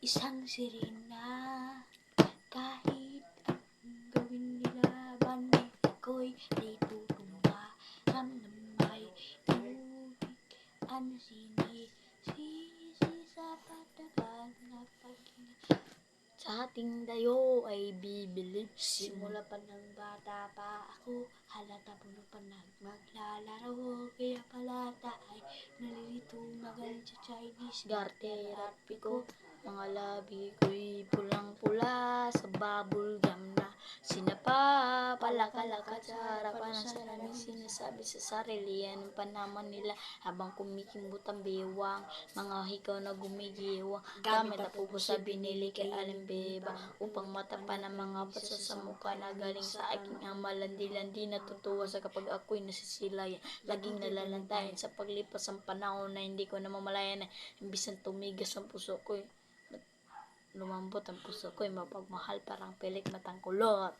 isang sirena. Kahit anong gawin nila, balik ako'y di tutumba. Ramdam ay tubig, sinisisi sa patagal na paghinga. Sa ating dayo ay bibilib. Simula pa ng bata pa ako, halata puno pa maglalaro. Kaya palata ay nalilito magaling sa Chinese garter at piko. Mga labi ko'y pulang-pula sa bubble gum na sinapa. Palakalakad sa harapan ng salamin, sinasabi sa sarili yan ang panaman nila habang kumikimot ang bewang. Mga hikaw na gumigiwang gamit ang pupo sa binili kay Alimbeba upang matapan ang mga paso sa mukha na galing sa aking ama. Landi-landi natutuwa sa kapag ako'y nasisilayan. Laging nalalantayan sa paglipas ang panahon na hindi ko namamalayan na imbis na tumigas ang puso ko'y lumambot ang puso ko'y mapagmahal parang pilik matang kulot.